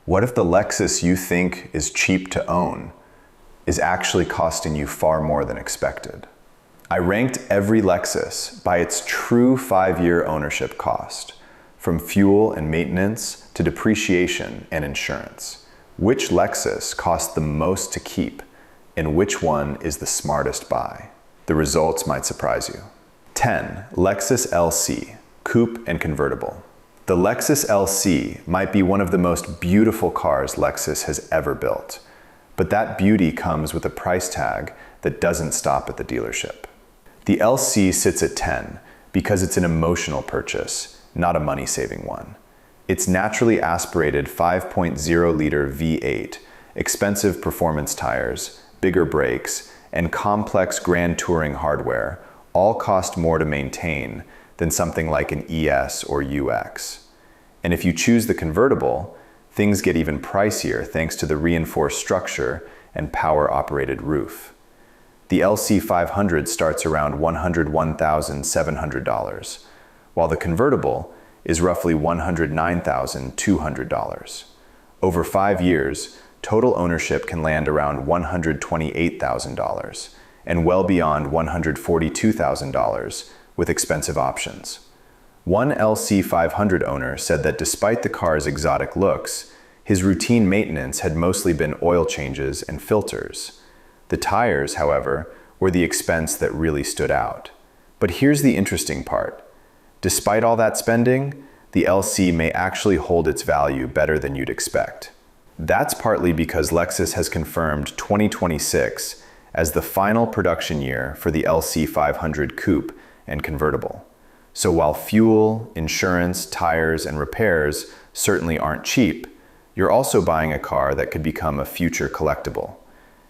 What if the Lexus you think is cheap to own is actually costing you far more than expected? I ranked every Lexus by its true 5-year ownership cost, from fuel and maintenance to depreciation and insurance. Which Lexus cost the most to keep, and which one is the smartest buy? The results might surprise you. 10. Lexus LC, coupe and convertible. The Lexus LC might be one of the most beautiful cars Lexus has ever built, but that beauty comes with a price tag that doesn't stop at the dealership. The LC sits at 10 because it's an emotional purchase, not a money-saving one. Its naturally aspirated 5.0-liter V8, expensive performance tires, bigger brakes, and complex grand touring hardware all cost more to maintain than something like an ES or UX. And if you choose the convertible, things get even pricier thanks to the reinforced structure and power-operated roof. The LC 500 starts around $101,700, while the convertible is roughly $109,200. Over 5 years, total ownership can land around $128,000 and well beyond $142,000 with expensive options. One LC 500 owner said that despite the car's exotic looks, his routine maintenance had mostly been oil changes and filters. The tires, however, were the expense that really stood out. But here's the interesting part. Despite all that spending, the LC may actually hold its value better than you'd expect. That's partly because Lexus has confirmed 2026 as the final production year for the LC 500 coupe and convertible. So while fuel, insurance, tires, and repairs certainly aren't cheap, you're also buying a car that could become a future collectible.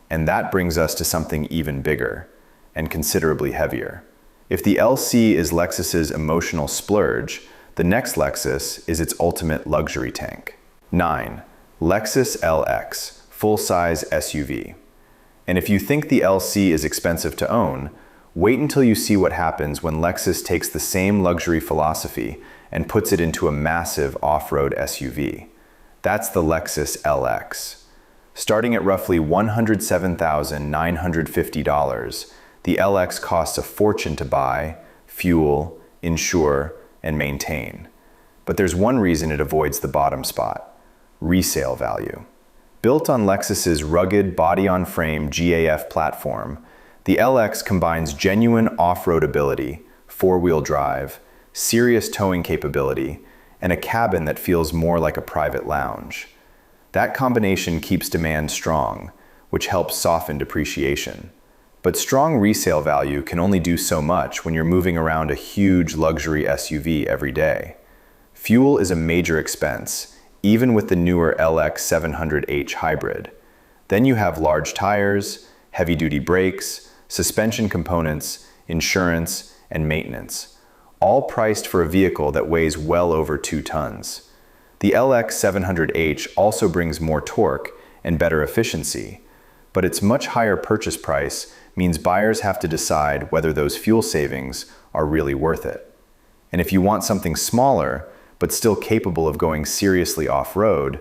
And that brings us to something even bigger and considerably heavier. If the LC is Lexus's emotional splurge, the next Lexus is its ultimate luxury tank. 9. Lexus LX, full-size SUV. And if you think the LC is expensive to own, wait until you see what happens when Lexus takes the same luxury philosophy and puts it into a massive off-road SUV. That's the Lexus LX. Starting at roughly $107,950, the LX costs a fortune to buy, fuel, insure, and maintain. But there's one reason it avoids the bottom spot: resale value. Built on Lexus's rugged body-on-frame GAF platform, the LX combines genuine off-road ability, four-wheel drive, serious towing capability, and a cabin that feels more like a private lounge. That combination keeps demand strong, which helps soften depreciation. But strong resale value can only do so much when you're moving around a huge luxury SUV every day. Fuel is a major expense, even with the newer LX 700h hybrid. Then you have large tires, heavy-duty brakes, suspension components, insurance, and maintenance, all priced for a vehicle that weighs well over 2 tons. The LX 700h also brings more torque and better efficiency, but its much higher purchase price means buyers have to decide whether those fuel savings are really worth it. And if you want something smaller, but still capable of going seriously off-road,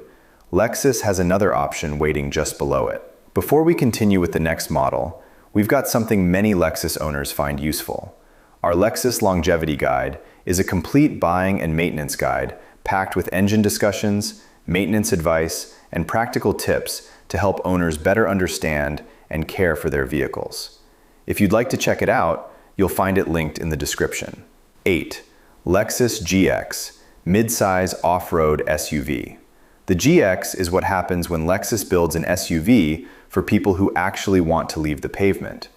Lexus has another option waiting just below it. Before we continue with the next model, we've got something many Lexus owners find useful. Our Lexus Longevity Guide is a complete buying and maintenance guide packed with engine discussions, maintenance advice, and practical tips to help owners better understand and care for their vehicles. If you'd like to check it out, you'll find it linked in the description. 8. Lexus GX, midsize off-road SUV. The GX is what happens when Lexus builds an SUV for people who actually want to leave the pavement.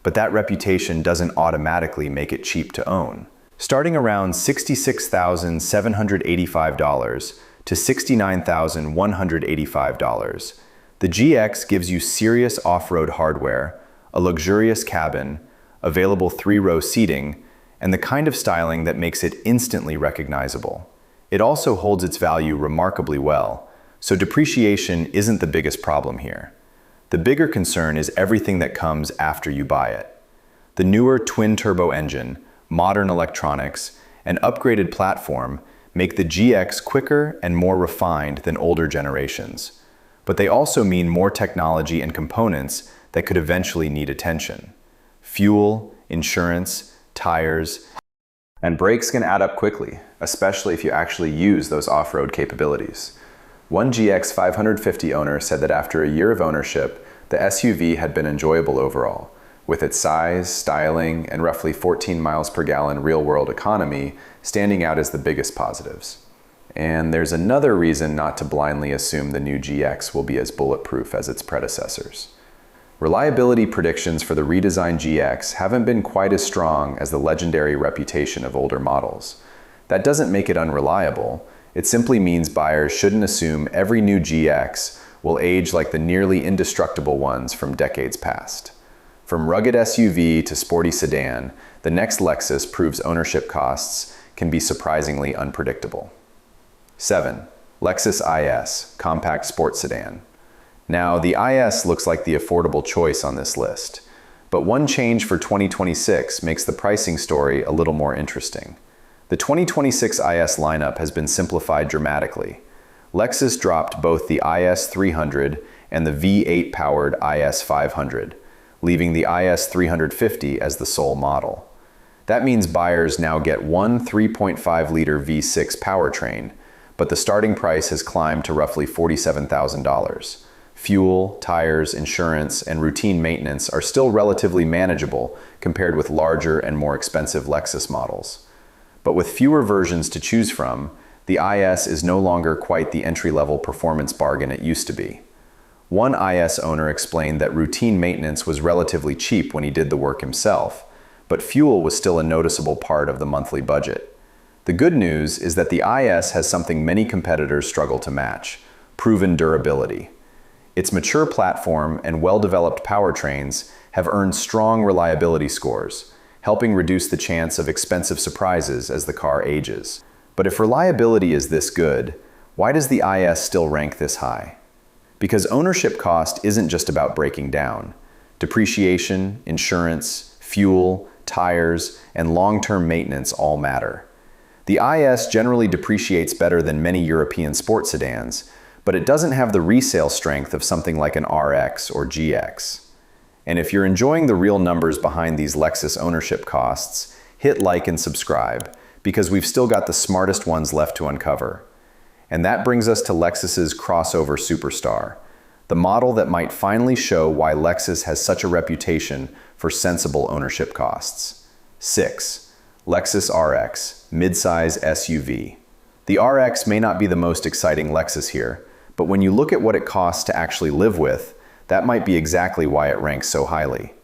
But that reputation doesn't automatically make it cheap to own. Starting around $66,785 to $69,185, the GX gives you serious off-road hardware, a luxurious cabin, available 3-row seating, and the kind of styling that makes it instantly recognizable. It also holds its value remarkably well, so depreciation isn't the biggest problem here. The bigger concern is everything that comes after you buy it. The newer twin-turbo engine, modern electronics, and upgraded platform make the GX quicker and more refined than older generations. But they also mean more technology and components that could eventually need attention. Fuel, insurance, tires, and brakes can add up quickly, especially if you actually use those off-road capabilities. One GX 550 owner said that after a year of ownership, the SUV had been enjoyable overall, with its size, styling, and roughly 14 miles per gallon real-world economy standing out as the biggest positives. And there's another reason not to blindly assume the new GX will be as bulletproof as its predecessors. Reliability predictions for the redesigned GX haven't been quite as strong as the legendary reputation of older models. That doesn't make it unreliable. It simply means buyers shouldn't assume every new GX will age like the nearly indestructible ones from decades past. From rugged SUV to sporty sedan, the next Lexus proves ownership costs can be surprisingly unpredictable. 7. Lexus IS, compact sports sedan. Now, the IS looks like the affordable choice on this list, but one change for 2026 makes the pricing story a little more interesting. The 2026 IS lineup has been simplified dramatically. Lexus dropped both the IS 300 and the V8-powered IS 500, leaving the IS 350 as the sole model. That means buyers now get one 3.5-liter V6 powertrain, but the starting price has climbed to roughly $47,000. Fuel, tires, insurance, and routine maintenance are still relatively manageable compared with larger and more expensive Lexus models. But with fewer versions to choose from, the IS is no longer quite the entry-level performance bargain it used to be. One IS owner explained that routine maintenance was relatively cheap when he did the work himself, but fuel was still a noticeable part of the monthly budget. The good news is that the IS has something many competitors struggle to match: proven durability. Its mature platform and well-developed powertrains have earned strong reliability scores, helping reduce the chance of expensive surprises as the car ages. But if reliability is this good, why does the IS still rank this high? Because ownership cost isn't just about breaking down. Depreciation, insurance, fuel, tires, and long-term maintenance all matter. The IS generally depreciates better than many European sports sedans, but it doesn't have the resale strength of something like an RX or GX. And if you're enjoying the real numbers behind these Lexus ownership costs, hit like and subscribe, because we've still got the smartest ones left to uncover. And that brings us to Lexus's crossover superstar, the model that might finally show why Lexus has such a reputation for sensible ownership costs. 6. Lexus RX, midsize SUV. The RX may not be the most exciting Lexus here, but when you look at what it costs to actually live with, that might be exactly why it ranks so highly.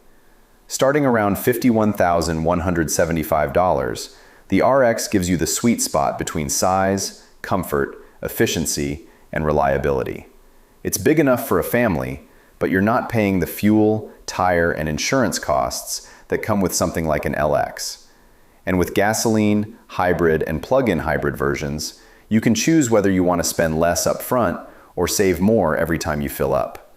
Starting around $51,175, the RX gives you the sweet spot between size, comfort, efficiency, and reliability. It's big enough for a family, but you're not paying the fuel, tire, and insurance costs that come with something like an LX. And with gasoline, hybrid, and plug-in hybrid versions, you can choose whether you want to spend less up front or save more every time you fill up.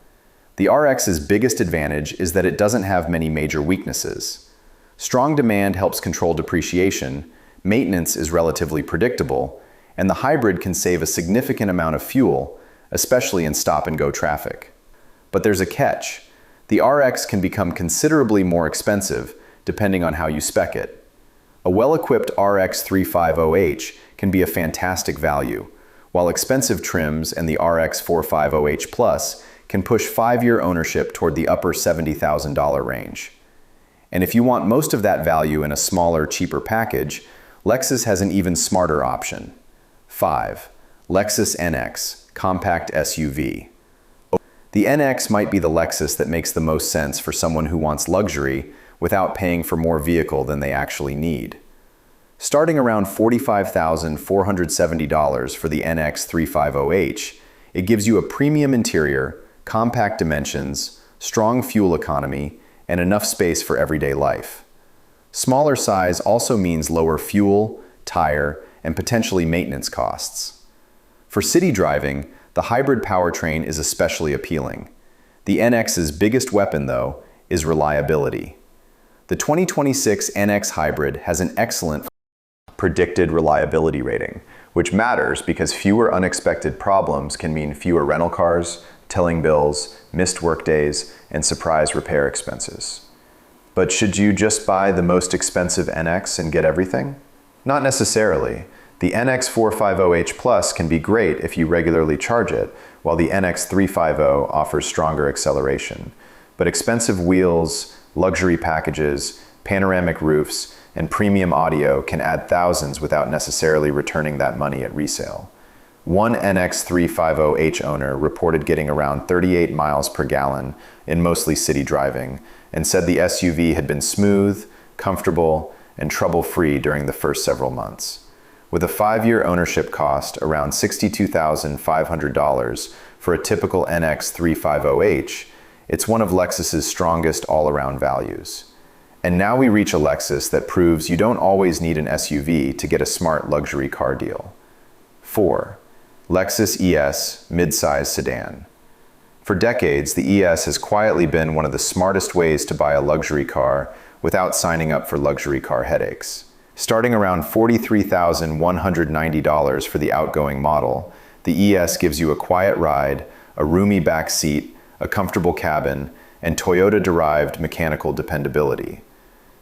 The RX's biggest advantage is that it doesn't have many major weaknesses. Strong demand helps control depreciation, maintenance is relatively predictable, and the hybrid can save a significant amount of fuel, especially in stop-and-go traffic. But there's a catch. The RX can become considerably more expensive depending on how you spec it. A well-equipped RX 350H can be a fantastic value, while expensive trims and the RX 450H Plus can push 5-year ownership toward the upper $70,000 range. And if you want most of that value in a smaller, cheaper package, Lexus has an even smarter option. 5. Lexus NX, compact SUV. The NX might be the Lexus that makes the most sense for someone who wants luxury without paying for more vehicle than they actually need. Starting around $45,470 for the NX 350H, it gives you a premium interior, compact dimensions, strong fuel economy, and enough space for everyday life. Smaller size also means lower fuel, tire, and potentially maintenance costs. For city driving, the hybrid powertrain is especially appealing. The NX's biggest weapon, though, is reliability. The 2026 NX Hybrid has an excellent predicted reliability rating, which matters because fewer unexpected problems can mean fewer rental cars, towing bills, missed workdays, and surprise repair expenses. But should you just buy the most expensive NX and get everything? Not necessarily. The NX 450H Plus can be great if you regularly charge it, while the NX 350 offers stronger acceleration. But expensive wheels, luxury packages, panoramic roofs, and premium audio can add thousands without necessarily returning that money at resale. One NX 350H owner reported getting around 38 miles per gallon in mostly city driving, and said the SUV had been smooth, comfortable, and trouble-free during the first several months. With a 5-year ownership cost around $62,500 for a typical NX 350H, it's one of Lexus's strongest all-around values. And now we reach a Lexus that proves you don't always need an SUV to get a smart luxury car deal. 4. Lexus ES midsize sedan. For decades, the ES has quietly been one of the smartest ways to buy a luxury car without signing up for luxury car headaches. Starting around $43,190 for the outgoing model, the ES gives you a quiet ride, a roomy back seat, a comfortable cabin, and Toyota-derived mechanical dependability.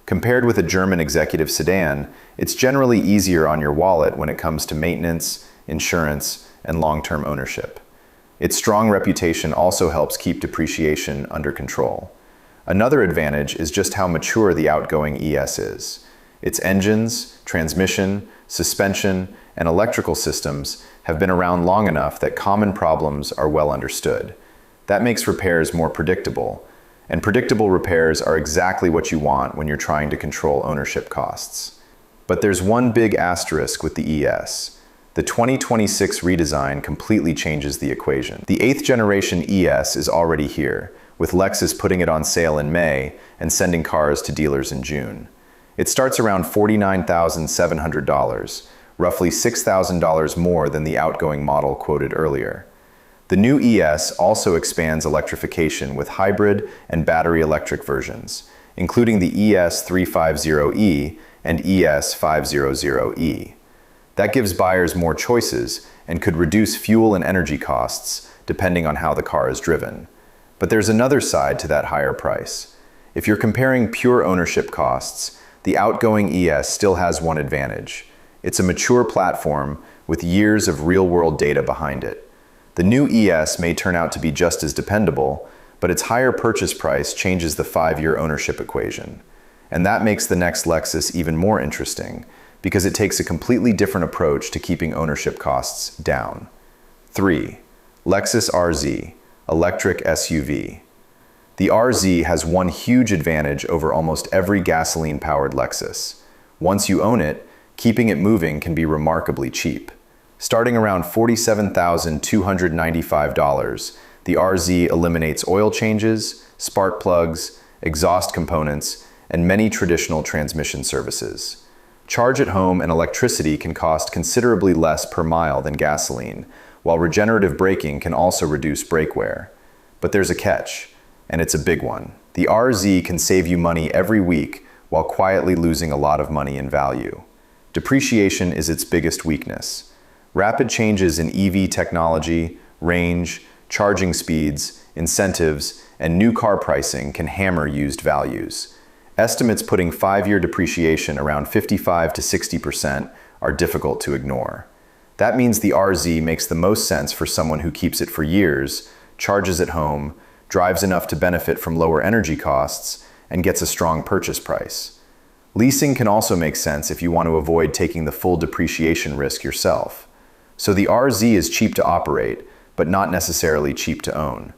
Compared with a German executive sedan, it's generally easier on your wallet when it comes to maintenance, insurance, and long-term ownership. Its strong reputation also helps keep depreciation under control. Another advantage is just how mature the outgoing ES is. Its engines, transmission, suspension, and electrical systems have been around long enough that common problems are well understood. That makes repairs more predictable, and predictable repairs are exactly what you want when you're trying to control ownership costs. But there's one big asterisk with the ES. The 2026 redesign completely changes the equation. The 8th generation ES is already here, with Lexus putting it on sale in May and sending cars to dealers in June. It starts around $49,700, roughly $6,000 more than the outgoing model quoted earlier. The new ES also expands electrification with hybrid and battery electric versions, including the ES 350E and ES 500E. That gives buyers more choices and could reduce fuel and energy costs depending on how the car is driven. But there's another side to that higher price. If you're comparing pure ownership costs, the outgoing ES still has one advantage. It's a mature platform with years of real-world data behind it. The new ES may turn out to be just as dependable, but its higher purchase price changes the 5-year ownership equation. And that makes the next Lexus even more interesting, because it takes a completely different approach to keeping ownership costs down. 3. Lexus RZ, electric SUV. The RZ has one huge advantage over almost every gasoline-powered Lexus. Once you own it, keeping it moving can be remarkably cheap. Starting around $47,295, the RZ eliminates oil changes, spark plugs, exhaust components, and many traditional transmission services. Charge at home and electricity can cost considerably less per mile than gasoline, while regenerative braking can also reduce brake wear. But there's a catch, and it's a big one. The RZ can save you money every week while quietly losing a lot of money in value. Depreciation is its biggest weakness. Rapid changes in EV technology, range, charging speeds, incentives, and new car pricing can hammer used values. Estimates putting 5-year depreciation around 55 to 60% are difficult to ignore. That means the RZ makes the most sense for someone who keeps it for years, charges at home, drives enough to benefit from lower energy costs, and gets a strong purchase price. Leasing can also make sense if you want to avoid taking the full depreciation risk yourself. So the RZ is cheap to operate, but not necessarily cheap to own.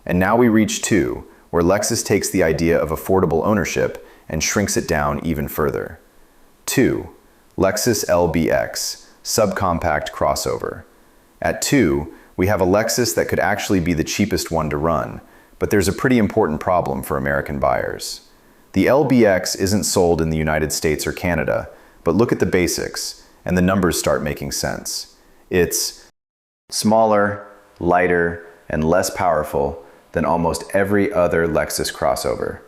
And now we reach 2, where Lexus takes the idea of affordable ownership and shrinks it down even further. 2. Lexus LBX, subcompact crossover. At 2, we have a Lexus that could actually be the cheapest one to run, but there's a pretty important problem for American buyers. The LBX isn't sold in the United States or Canada, but look at the basics, and the numbers start making sense. It's smaller, lighter, and less powerful than almost every other Lexus crossover,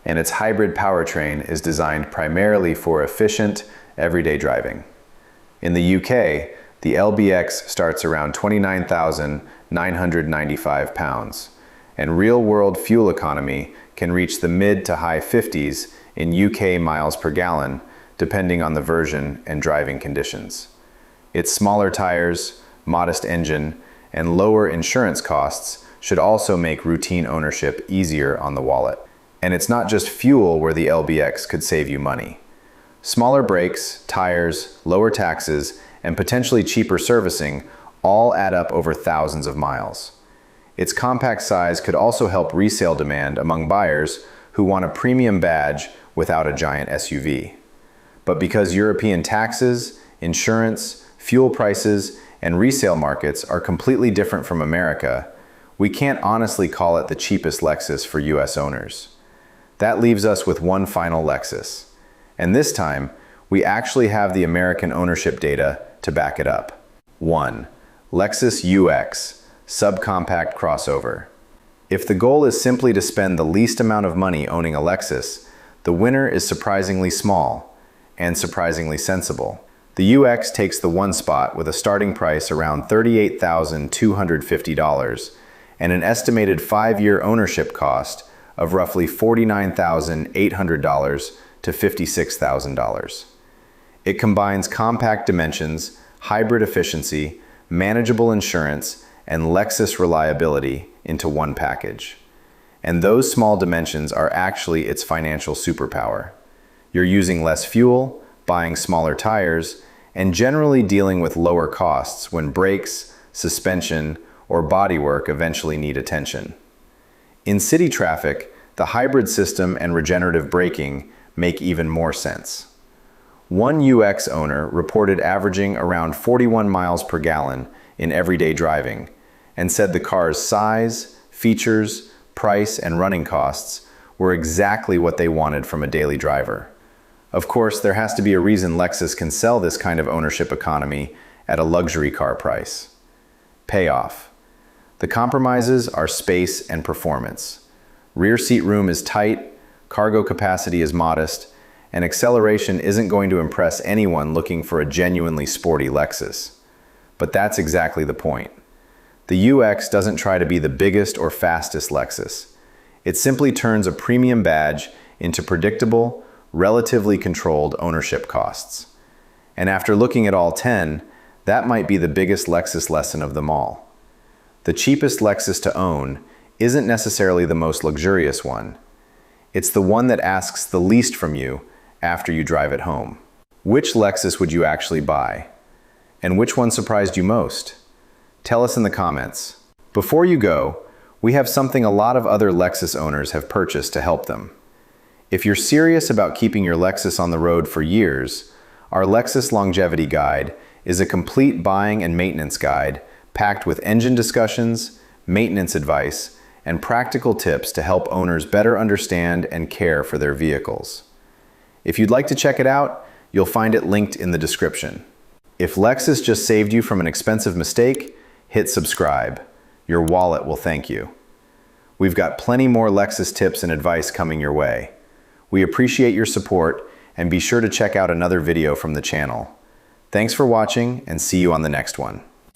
and its hybrid powertrain is designed primarily for efficient, everyday driving. In the UK, the The LBX starts around 29,995 pounds, and real-world fuel economy can reach the mid to high 50s in UK miles per gallon, depending on the version and driving conditions. Its smaller tires, modest engine, and lower insurance costs should also make routine ownership easier on the wallet. And it's not just fuel where the LBX could save you money. Smaller brakes, tires, lower taxes, and potentially cheaper servicing all add up over thousands of miles. Its compact size could also help resale demand among buyers who want a premium badge without a giant SUV. But because European taxes, insurance, fuel prices, and resale markets are completely different from America, we can't honestly call it the cheapest Lexus for US owners. That leaves us with one final Lexus. And this time, we actually have the American ownership data to back it up. 1. Lexus UX, subcompact crossover. If the goal is simply to spend the least amount of money owning a Lexus, the winner is surprisingly small and surprisingly sensible. The UX takes the one spot with a starting price around $38,250 and an estimated 5-year ownership cost of roughly $49,800 to $56,000. It combines compact dimensions, hybrid efficiency, manageable insurance, and Lexus reliability into one package. And those small dimensions are actually its financial superpower. You're using less fuel, buying smaller tires, and generally dealing with lower costs when brakes, suspension, or bodywork eventually need attention. In city traffic, the hybrid system and regenerative braking make even more sense. One UX owner reported averaging around 41 miles per gallon in everyday driving and said the car's size, features, price, and running costs were exactly what they wanted from a daily driver. Of course, there has to be a reason Lexus can sell this kind of ownership economy at a luxury car price. Payoff. The compromises are space and performance. Rear seat room is tight, cargo capacity is modest, and acceleration isn't going to impress anyone looking for a genuinely sporty Lexus. But that's exactly the point. The UX doesn't try to be the biggest or fastest Lexus. It simply turns a premium badge into predictable, relatively controlled ownership costs. And after looking at all 10, that might be the biggest Lexus lesson of them all. The cheapest Lexus to own isn't necessarily the most luxurious one. It's the one that asks the least from you after you drive it home. Which Lexus would you actually buy? And which one surprised you most? Tell us in the comments. Before you go, we have something a lot of other Lexus owners have purchased to help them. If you're serious about keeping your Lexus on the road for years, our Lexus Longevity Guide is a complete buying and maintenance guide packed with engine discussions, maintenance advice, and practical tips to help owners better understand and care for their vehicles. If you'd like to check it out, you'll find it linked in the description. If Lexus just saved you from an expensive mistake, hit subscribe. Your wallet will thank you. We've got plenty more Lexus tips and advice coming your way. We appreciate your support, and be sure to check out another video from the channel. Thanks for watching, and see you on the next one.